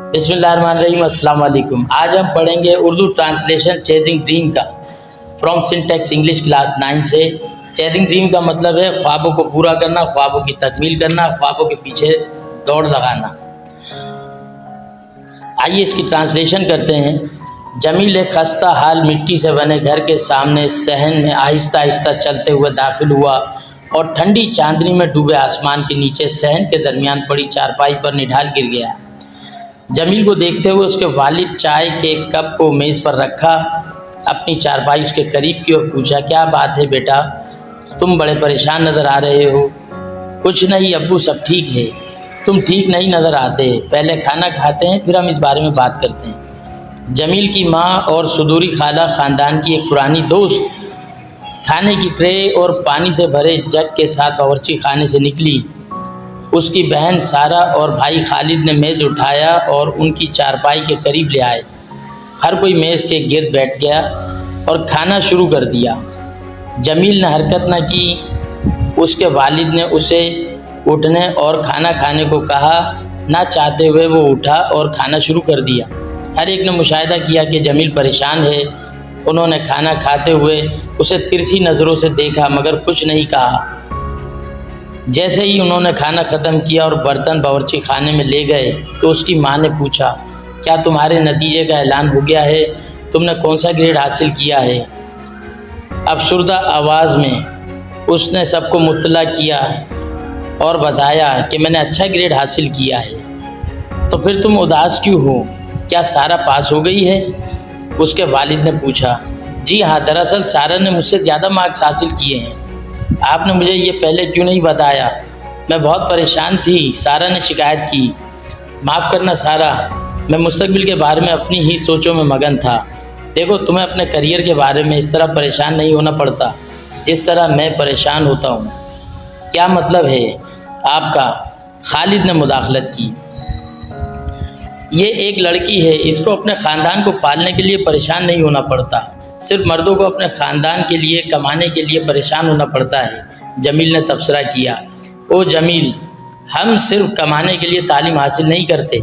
बिस्मिल्लाहिर्रहमानिर्रहीम। अस्सलाम वालेकुम। आज हम पढ़ेंगे उर्दू ट्रांसलेशन चेजिंग ड्रीम का फ्रॉम सिंटेक्स इंग्लिश क्लास 9 से। चेजिंग ड्रीम का मतलब है ख्वाबों को पूरा करना, ख्वाबों की तकमील करना, ख्वाबों के पीछे दौड़ लगाना। आइए इसकी ट्रांसलेशन करते हैं। जमील एक खस्ता हाल मिट्टी से बने घर के सामने सहन में आहिस्ता आहिस्ता चलते हुए दाखिल हुआ और ठंडी चांदनी में डूबे आसमान के नीचे सहन के दरमियान पड़ी चारपाई पर निढाल गिर गया। जमील को देखते हुए उसके वालिद चाय के कप को मेज़ पर रखा, अपनी चारपाई उसके करीब की और पूछा, क्या बात है बेटा, तुम बड़े परेशान नज़र आ रहे हो। कुछ नहीं अब्बू, सब ठीक है। तुम ठीक नहीं नज़र आते, पहले खाना खाते हैं फिर हम इस बारे में बात करते हैं। जमील की माँ और सुदूरी खाला ख़ानदान की एक पुरानी दोस्त खाने की ट्रे और पानी से भरे जग के साथ बावर्ची खाने से निकली। उसकी बहन सारा और भाई खालिद ने मेज़ उठाया और उनकी चारपाई के करीब ले आए। हर कोई मेज़ के गिर्द बैठ गया और खाना शुरू कर दिया। जमील ने हरकत न की। उसके वालिद ने उसे उठने और खाना खाने को कहा। ना चाहते हुए वो उठा और खाना शुरू कर दिया। हर एक ने मुशाहिदा किया कि जमील परेशान है। उन्होंने खाना खाते हुए उसे तिरछी नज़रों से देखा मगर कुछ नहीं कहा। जैसे ही उन्होंने खाना ख़त्म किया और बर्तन बावर्ची खाने में ले गए तो उसकी माँ ने पूछा, क्या तुम्हारे नतीजे का ऐलान हो गया है? तुमने कौन सा ग्रेड हासिल किया है? अफसरदा आवाज़ में उसने सबको मुत्तला किया और बताया कि मैंने अच्छा ग्रेड हासिल किया है। तो फिर तुम उदास क्यों हो? क्या सारा पास हो गई है? उसके वालिद ने पूछा। जी हाँ, दरअसल सारा ने मुझसे ज़्यादा मार्क्स हासिल किए हैं। आपने मुझे ये पहले क्यों नहीं बताया? मैं बहुत परेशान थी, सारा ने शिकायत की। माफ़ करना सारा, मैं मुस्तकबिल के बारे में अपनी ही सोचों में मगन था। देखो, तुम्हें अपने करियर के बारे में इस तरह परेशान नहीं होना पड़ता जिस तरह मैं परेशान होता हूँ। क्या मतलब है आपका? खालिद ने मुदाखलत की। ये एक लड़की है, इसको अपने ख़ानदान को पालने के लिए परेशान नहीं होना पड़ता। सिर्फ मर्दों को अपने ख़ानदान के लिए कमाने के लिए परेशान होना पड़ता है। जमील ने तबसरा किया। ओ जमील, हम सिर्फ कमाने के लिए तालीम हासिल नहीं करते,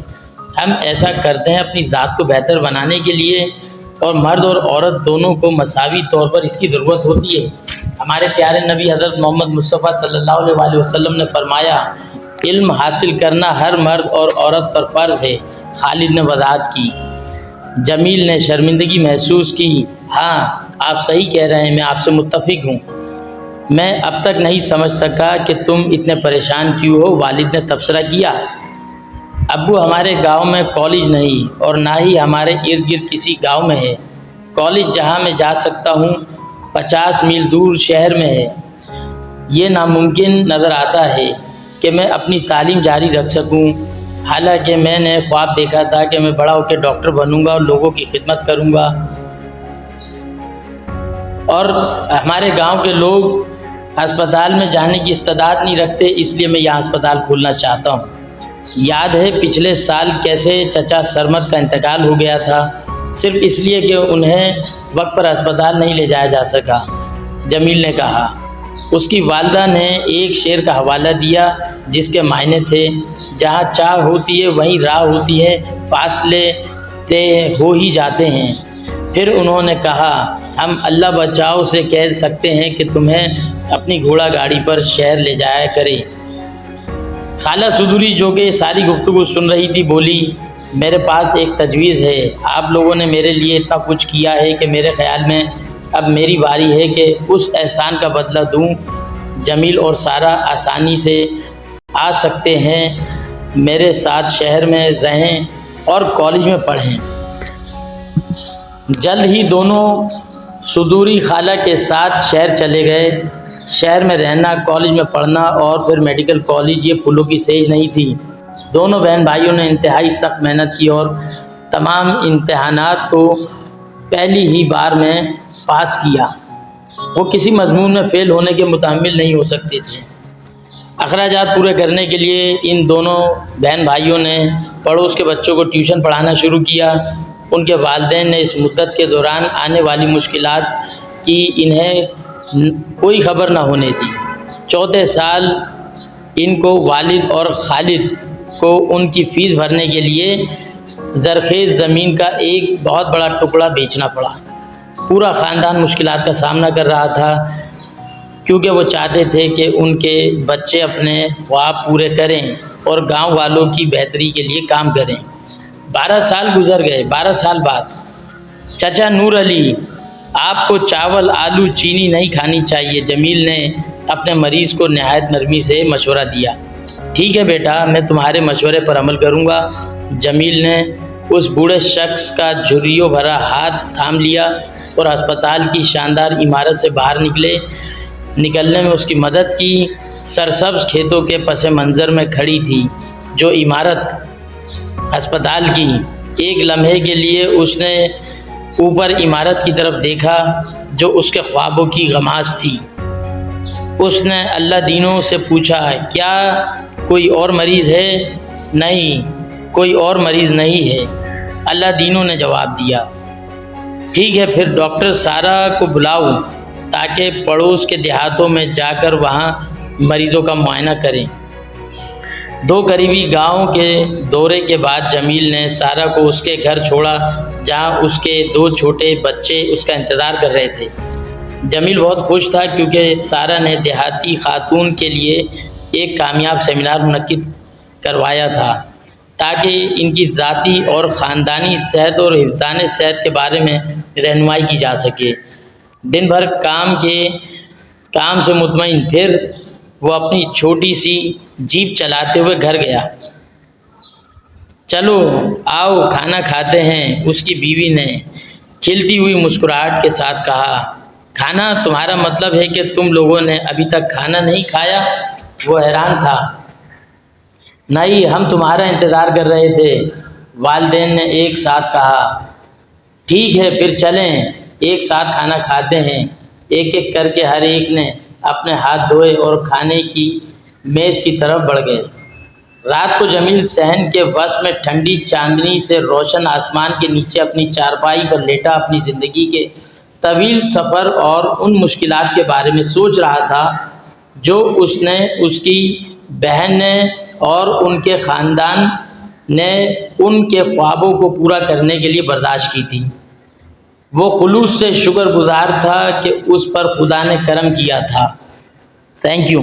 हम ऐसा करते हैं अपनी ज़ात को बेहतर बनाने के लिए, और मर्द और औरत दोनों को मसावी तौर पर इसकी ज़रूरत होती है। हमारे प्यारे नबी हज़रत मोहम्मद मुस्तफ़ा सल्लल्लाहु अलैहि वसल्लम ने फरमाया, इल्म हासिल करना हर मर्द और औरत पर फ़र्ज़ है। खालिद ने वज़ाहत की। जमील ने शर्मिंदगी महसूस की। हाँ, आप सही कह रहे हैं, मैं आपसे मुत्तफ़िक हूँ। मैं अब तक नहीं समझ सका कि तुम इतने परेशान क्यों हो। वालिद ने तबसरा किया। अब्बू, हमारे गांव में कॉलेज नहीं और ना ही हमारे इर्द गिर्द किसी गांव में है। कॉलेज जहां मैं जा सकता हूं 50 मील दूर शहर में है। ये नामुमकिन नज़र आता है कि मैं अपनी तालीम जारी रख सकूं। हालांकि मैंने ख्वाब देखा था कि मैं बड़ा होकर डॉक्टर बनूंगा और लोगों की खिदमत करूंगा, और हमारे गांव के लोग अस्पताल में जाने की इस्तेदाद नहीं रखते, इसलिए मैं यहाँ अस्पताल खोलना चाहता हूँ। याद है पिछले साल कैसे चचा सरमद का इंतकाल हो गया था, सिर्फ इसलिए कि उन्हें वक्त पर अस्पताल नहीं ले जाया जा सका। जमील ने कहा। उसकी वालदा ने एक शेर का हवाला दिया जिसके मायने थे, जहाँ चाह होती है वहीं राह होती है, फासले तय हो ही जाते हैं। फिर उन्होंने कहा, हम अल्लाह बचाओ से कह सकते हैं कि तुम्हें अपनी घोड़ा गाड़ी पर शहर ले जाया करे। खाला सुदूरी जो कि सारी गुफ्तगू सुन रही थी बोली, मेरे पास एक तजवीज़ है। आप लोगों ने मेरे लिए इतना कुछ किया है कि मेरे ख़्याल में अब मेरी बारी है कि उस एहसान का बदला दूं। जमील और सारा आसानी से आ सकते हैं, मेरे साथ शहर में रहें और कॉलेज में पढ़ें। जल्द ही दोनों सुदूरी खाला के साथ शहर चले गए। शहर में रहना, कॉलेज में पढ़ना और फिर मेडिकल कॉलेज, ये फूलों की सेज नहीं थी। दोनों बहन भाइयों ने इंतहाई सख्त मेहनत की और तमाम इम्तहानात को पहली ही बार में पास किया। वो किसी मजमून में फ़ेल होने के मुतहम्मिल नहीं हो सकते थे। अखराजात पूरे करने के लिए इन दोनों बहन भाइयों ने पड़ोस के बच्चों को ट्यूशन पढ़ाना शुरू किया। उनके वालिदैन ने इस मुद्दत के दौरान आने वाली मुश्किलात की इन्हें कोई ख़बर ना होने दी। चौथे साल इनको वालिद और खालिद को उनकी फ़ीस भरने के लिए زرخیز زمین کا ایک بہت بڑا ٹکڑا بیچنا پڑا۔ پورا خاندان مشکلات کا سامنا کر رہا تھا، کیونکہ وہ چاہتے تھے کہ ان کے بچے اپنے خواب پورے کریں اور گاؤں والوں کی بہتری کے لیے کام کریں۔ 12 سال گزر گئے۔ 12 سال بعد چچا نور علی، آپ کو چاول، آلو، چینی نہیں کھانی چاہیے، جمیل نے اپنے مریض کو نہایت نرمی سے مشورہ دیا۔ ٹھیک ہے بیٹا، میں تمہارے مشورے پر عمل کروں گا۔ جمیل نے اس بوڑھے شخص کا جھریوں بھرا ہاتھ تھام لیا اور ہسپتال کی شاندار عمارت سے باہر نکلنے میں اس کی مدد کی۔ سرسبز کھیتوں کے پس منظر میں کھڑی تھی جو عمارت ہسپتال کی۔ ایک لمحے کے لیے اس نے اوپر عمارت کی طرف دیکھا جو اس کے خوابوں کی غماز تھی۔ اس نے اللہ دینوں سے پوچھا، کیا کوئی اور مریض ہے؟ نہیں، کوئی اور مریض نہیں ہے، اللہ دینوں نے جواب دیا۔ ٹھیک ہے، پھر ڈاکٹر سارا کو بلاؤ تاکہ پڑوس کے دیہاتوں میں جا کر وہاں مریضوں کا معائنہ کریں۔ 2 قریبی گاؤں کے دورے کے بعد جمیل نے سارا کو اس کے گھر چھوڑا، جہاں اس کے 2 چھوٹے بچے اس کا انتظار کر رہے تھے۔ جمیل بہت خوش تھا کیونکہ سارا نے دیہاتی خاتون کے لیے ایک کامیاب سیمینار منعقد کروایا تھا تاکہ ان کی ذاتی اور خاندانی صحت اور حفظان صحت کے بارے میں رہنمائی کی جا سکے۔ دن بھر کام سے مطمئن پھر وہ اپنی چھوٹی سی جیپ چلاتے ہوئے گھر گیا۔ چلو آؤ کھانا کھاتے ہیں، اس کی بیوی نے کھلتی ہوئی مسکراہٹ کے ساتھ کہا۔ کھانا؟ تمہارا مطلب ہے کہ تم لوگوں نے ابھی تک کھانا نہیں کھایا؟ وہ حیران تھا۔ نہیں، ہم تمہارا انتظار کر رہے تھے، والدین نے ایک ساتھ کہا۔ ٹھیک ہے، پھر چلیں ایک ساتھ کھانا کھاتے ہیں۔ ایک ایک کر کے ہر ایک نے اپنے ہاتھ دھوئے اور کھانے کی میز کی طرف بڑھ گئے۔ رات کو جمیل صحن کے وسط میں ٹھنڈی چاندنی سے روشن آسمان کے نیچے اپنی چارپائی پر لیٹا اپنی زندگی کے طویل سفر اور ان مشکلات کے بارے میں سوچ رہا تھا جو اس نے، اس کی بہن نے اور ان کے خاندان نے ان کے خوابوں کو پورا کرنے کے لیے برداشت کی تھی۔ وہ خلوص سے شکر گزار تھا کہ اس پر خدا نے کرم کیا تھا۔ Thank you.